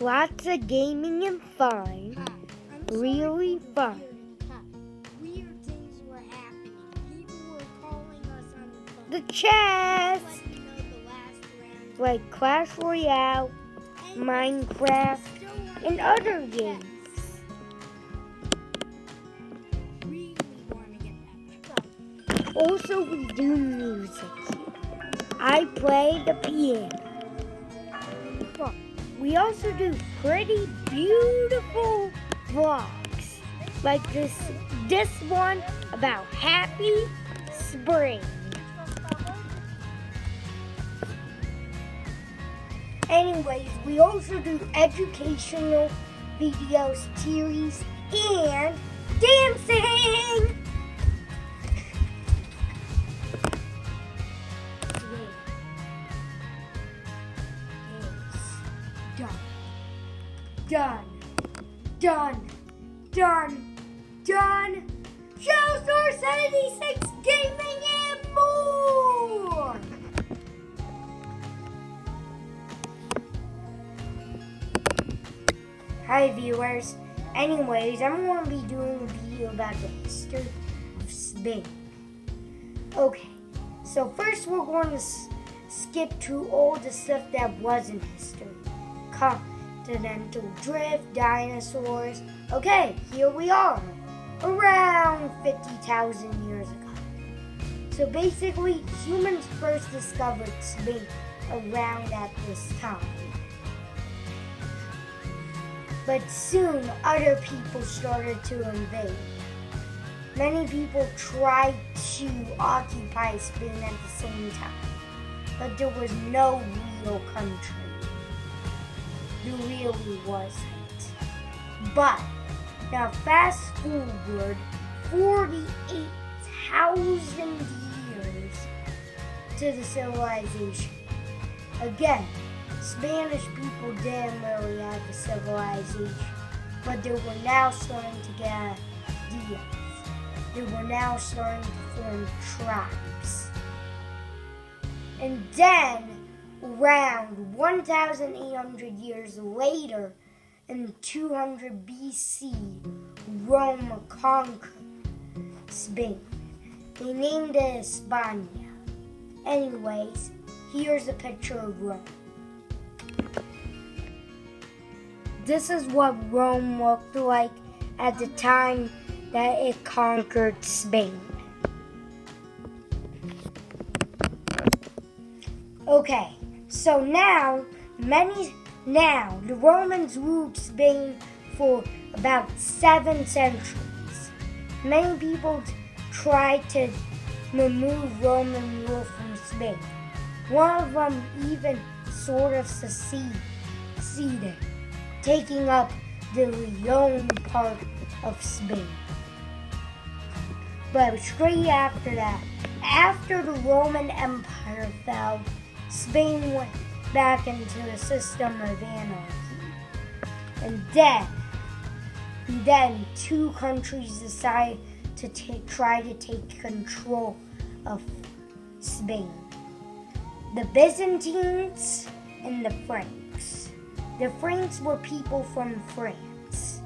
Lots of gaming and fun. Hi, I'm Really sorry for fun. Hi. Weird things were happening. People were calling us on the phone. The chess, Let you know the last round. like Clash Royale, Minecraft, and other games. Really want to get that. Also, we do music here. I play the piano. We also do pretty beautiful vlogs, like this one about happy spring. Anyways, we also do educational videos, series, and dancing. Done. Shellstar 76 Gaming and more. Hi viewers. Anyways, I'm going to be doing a video about the history of Spain. Okay, so first we're going to skip to all the stuff that wasn't history. Continental drift, dinosaurs. Okay, here we are, around 50,000 years ago. So basically, humans first discovered Spain around at this time. But soon, other people started to invade. Many people tried to occupy Spain at the same time, but there was no real country. There really wasn't. But now fast forward 48,000 years to the civilization. Again, Spanish people didn't really have a civilization, but they were now starting to get ideas. They were now starting to form tribes. And then, around 1,800 years later, in 200 BC, Rome conquered Spain. They named it Hispania. Anyways, here's a picture of Rome. This is what Rome looked like at the time that it conquered Spain. Okay, so now the Romans ruled Spain for about 7 centuries. Many people tried to remove Roman rule from Spain. One of them even sort of seceded, taking up the Leon part of Spain. But straight after that, after the Roman Empire fell, Spain went back into a system of anarchy. And then two countries decided to try to take control of Spain. The Byzantines and the Franks. The Franks were people from France.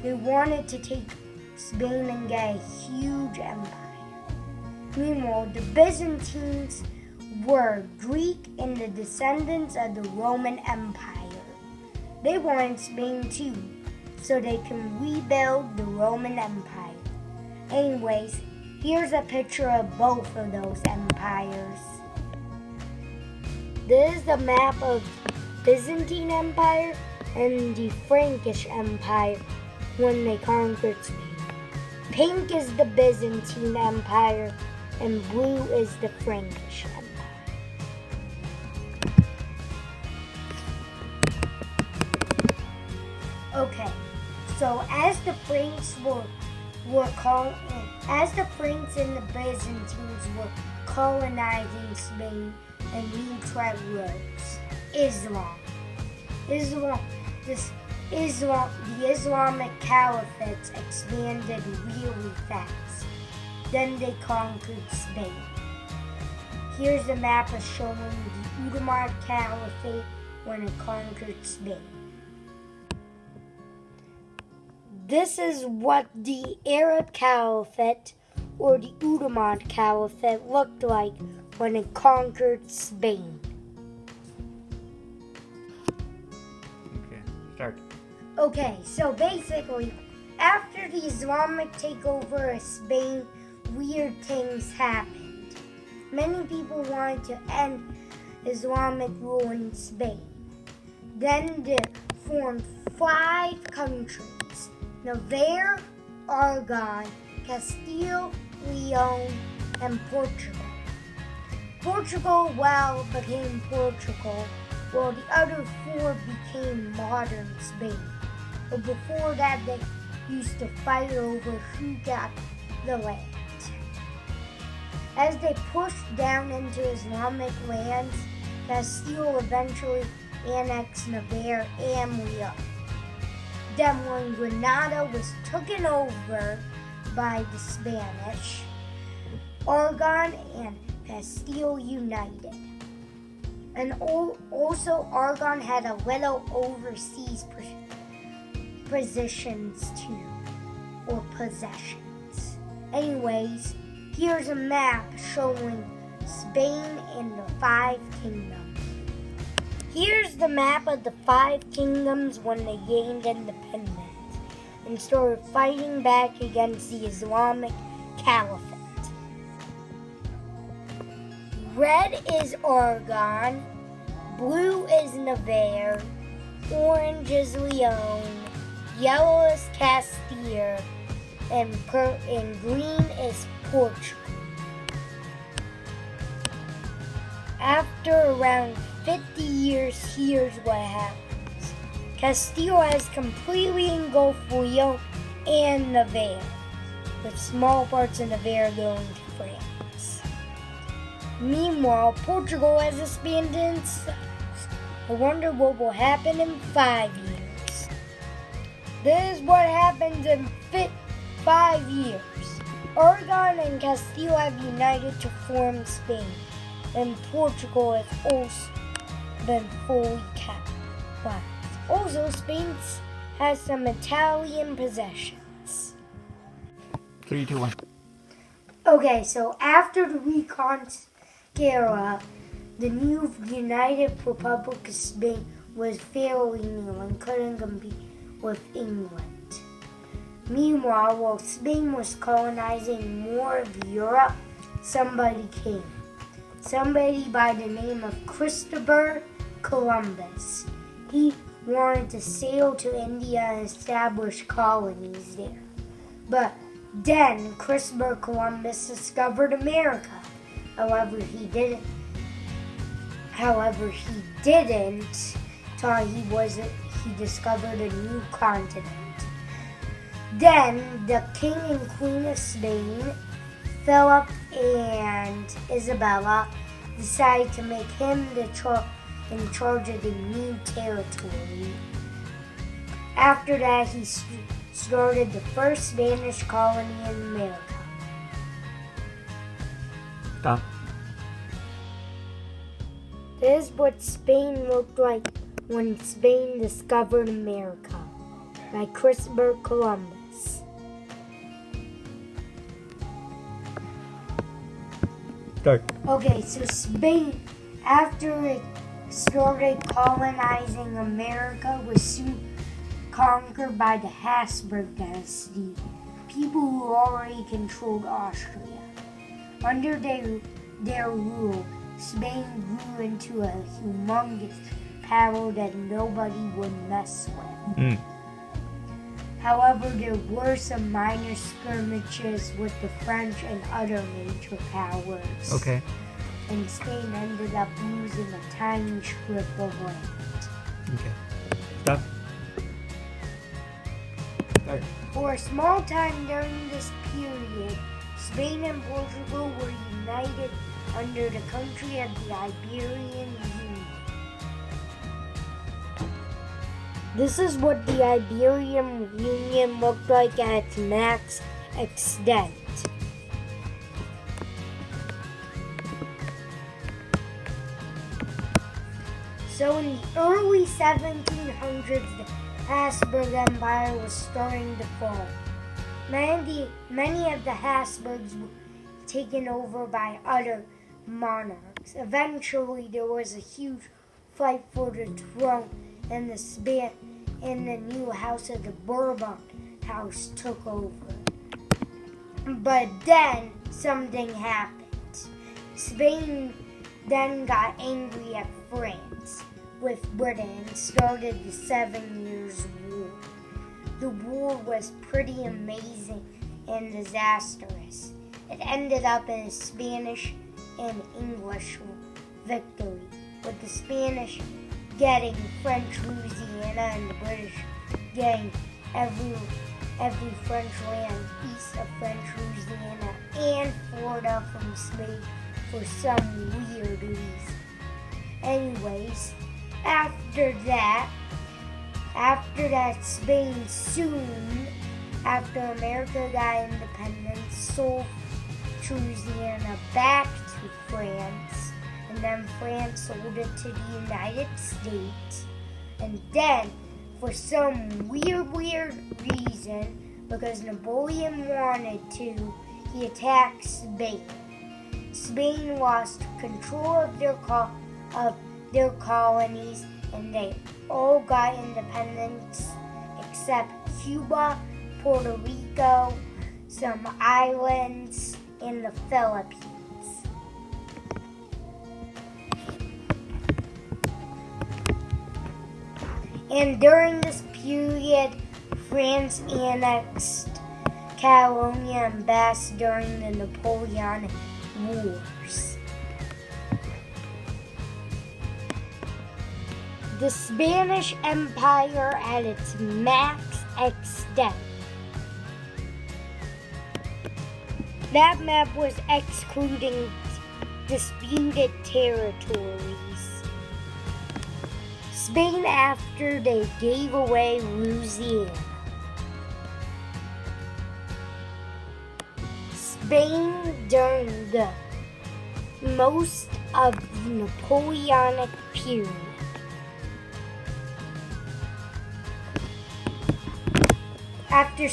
They wanted to take Spain and get a huge empire. Meanwhile, the Byzantines were Greek and the descendants of the Roman Empire. They wanted Spain too, so they can rebuild the Roman Empire. Anyways, here's a picture of both of those empires. This is the map of Byzantine Empire and the Frankish Empire when they conquered Spain. Pink is the Byzantine Empire and blue is the Frankish Empire. Okay, so as the Franks as the Franks and the Byzantines were colonizing Spain, a new threat rose: Islam. The Islamic Caliphates expanded really fast. Then they conquered Spain. Here's a map of showing the Umayyad Caliphate when it conquered Spain. This is what the Arab Caliphate or the Ottoman Caliphate looked like when it conquered Spain. Okay, start. Okay, so basically, after the Islamic takeover of Spain, weird things happened. Many people wanted to end Islamic rule in Spain. Then they formed 5 countries: Navarre, Aragon, Castile, Leon, and Portugal. Portugal, became Portugal, while the other 4 became modern Spain. But before that, they used to fight over who got the land. As they pushed down into Islamic lands, Castile eventually annexed Navarre and Leon. Then when Granada was taken over by the Spanish, Aragon and Castile united. And also Aragon had a little overseas possessions too, or possessions. Anyways, here's a map showing Spain and the 5 kingdoms. Here's the map of the 5 kingdoms when they gained independence and started fighting back against the Islamic Caliphate. Red is Aragon, blue is Navarre, orange is Leon, yellow is Castile, and green is Portugal. After around 50 years, here's what happens. Castile has completely engulfed Leon and Navarre, with small parts of Navarre going to France. Meanwhile, Portugal has expanded in size. I wonder what will happen in 5 years. This is what happens in 5 years. Aragon and Castile have united to form Spain, and Portugal has also been fully capitalized. Also, Spain has some Italian possessions. 3, 2, 1. Okay, so after the Reconquista, the new United Republic of Spain was fairly new and couldn't compete with England. Meanwhile, while Spain was colonizing more of Europe, somebody came. Somebody by the name of Christopher Columbus. He wanted to sail to India and establish colonies there. But then Christopher Columbus discovered America. However, he didn't. Thought he discovered a new continent. Then the King and Queen of Spain, Philip and Isabella, decided to make him in charge of the new territory. After that, he started the first Spanish colony in America. Stop. This is what Spain looked like when Spain discovered America, by Christopher Columbus. Start. Okay, so Spain, after it started colonizing America, was soon conquered by the Habsburg dynasty, people who already controlled Austria. Under their rule, Spain grew into a humongous power that nobody would mess with. However, there were some minor skirmishes with the French and other major powers. Okay. And Spain ended up losing a tiny strip of land. Okay. Stop. Start. For a small time during this period, Spain and Portugal were united under the country of the Iberian Union. This is what the Iberian Union looked like at its max extent. So in the early 1700s, the Habsburg Empire was starting to fall. Many of the Habsburgs were taken over by other monarchs. Eventually, there was a huge fight for the throne, and the new house of the Bourbon house took over. But then something happened. Spain then got angry at France with Britain and started the 7 Years' War. The war was pretty amazing and disastrous. It ended up in a Spanish and English victory, with the Spanish getting French Louisiana and the British getting every French land east of French Louisiana and Florida from Spain for some weird reason. Anyways, after that, Spain soon, after America got independence, sold Louisiana back to France, and then France sold it to the United States. And then, for some weird reason, because Napoleon wanted to, he attacked Spain. Spain lost control of their colonies, and they all got independence except Cuba, Puerto Rico, some islands, and the Philippines. And during this period, France annexed Catalonia and Basque during the Napoleonic Wars. The Spanish Empire at its max extent. That map was excluding disputed territories. Spain after they gave away Louisiana. Spain during the most of the Napoleonic period. After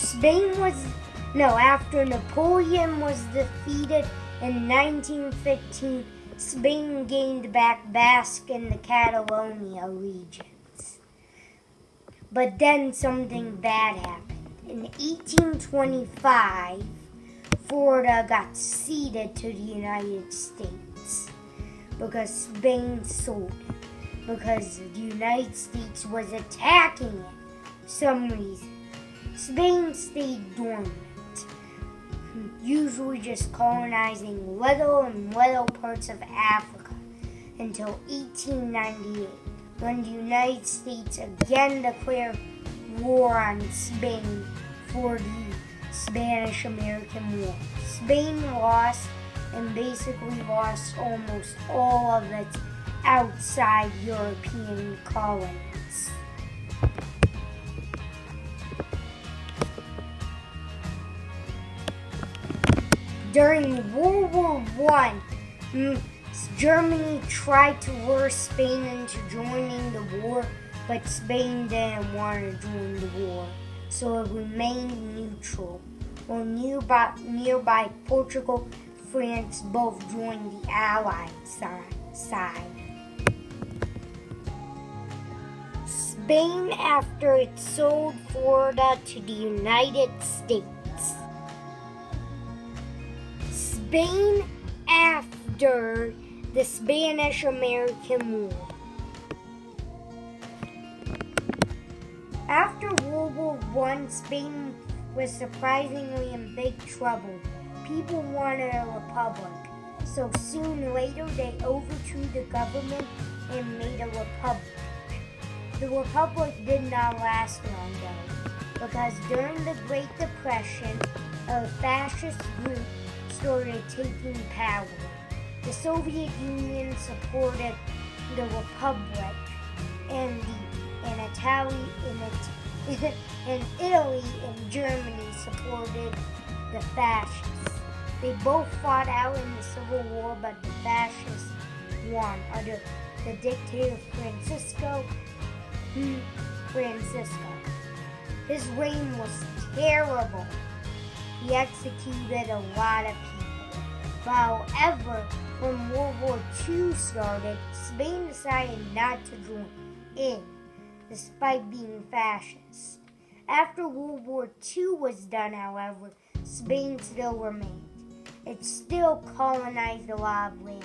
Napoleon was defeated in 1915, Spain gained back Basque and the Catalonia regions. But then something bad happened. In 1825, Florida got ceded to the United States because Spain sold it, because the United States was attacking it for some reason. Spain stayed dormant, usually just colonizing little and little parts of Africa until 1898, when the United States again declared war on Spain for the Spanish-American War. Spain lost and basically lost almost all of its outside European colonies. During World War I, Germany tried to lure Spain into joining the war, but Spain didn't want to join the war, so it remained neutral. While nearby Portugal, France both joined the Allied side. Spain after it sold Florida to the United States. Spain after the Spanish-American War. After World War I, Spain was surprisingly in big trouble. People wanted a republic, so soon later they overthrew the government and made a republic. The republic did not last long though, because during the Great Depression, a fascist group started taking power. The Soviet Union supported the Republic, and Italy and Germany supported the fascists. They both fought out in the Civil War, but the fascists won. The the dictator Francisco. His reign was terrible. He executed a lot of people. However, when World War II started, Spain decided not to join in, despite being fascist. After World War II was done, however, Spain still remained. It still colonized a lot of land,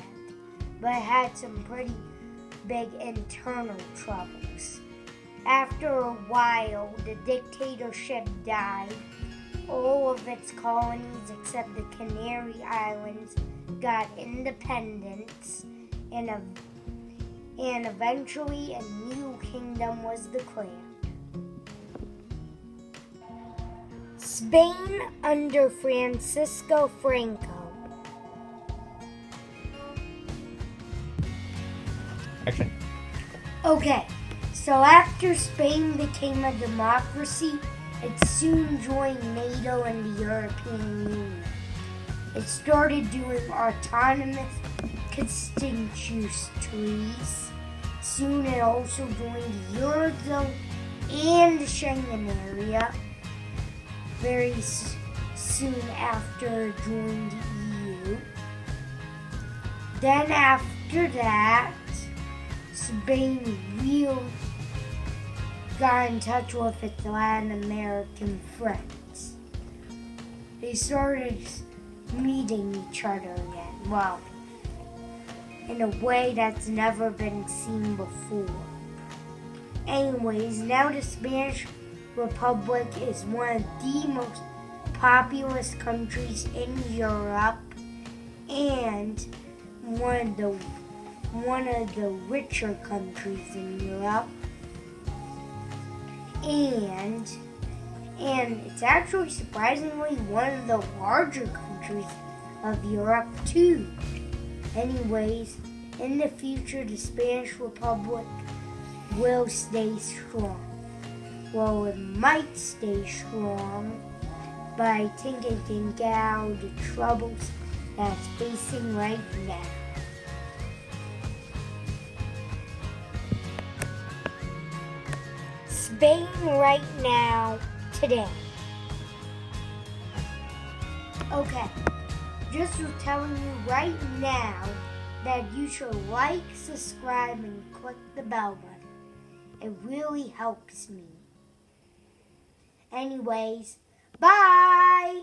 but it had some pretty big internal troubles. After a while, the dictatorship died. All of its colonies except the Canary Islands got independence, and eventually a new kingdom was declared. Spain under Francisco Franco. Action. Okay, so after Spain became a democracy, it soon joined NATO and the European Union. It started doing autonomous constituencies. Soon it also joined the Eurozone and the Schengen area. Very soon after it joined the EU. Then after that, Spain really got in touch with its Latin American friends. They started meeting each other again. Well, in a way that's never been seen before. Anyways, now the Spanish Republic is one of the most populous countries in Europe and one of the richer countries in Europe. And it's actually surprisingly one of the larger countries of Europe too. Anyways, in the future the Spanish Republic will stay strong. Well, it might stay strong, but I think it can get out of the troubles that it's facing right now. Spain right now, today. Okay, just telling you right now that you should like, subscribe, and click the bell button. It really helps me. Anyways, bye!